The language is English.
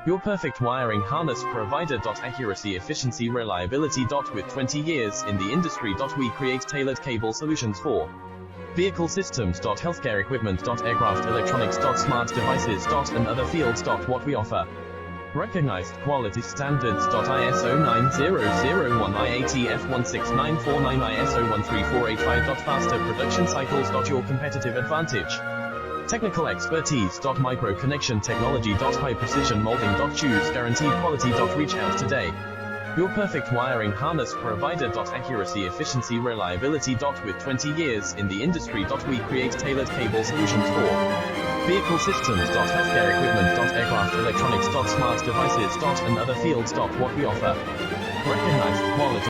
Your perfect wiring harness provider. Accuracy, efficiency, reliability. With 20 years in the industry. We create tailored cable solutions for vehicle systems. Healthcare equipment. Aircraft electronics. Smart devices. And other fields. What we offer: recognized quality standards. ISO 9001, IATF 16949, ISO 13485. Faster production cycles. Your competitive advantage: technical expertise. Micro connection technology. High precision molding. Choose guaranteed quality. Reach out today. Your perfect wiring harness provider. Accuracy, efficiency, reliability. With 20 years in the industry. We create tailored cable solutions for vehicle systems. Healthcare equipment. Aircraft electronics. Smart devices. And other fields. What we offer: recognized quality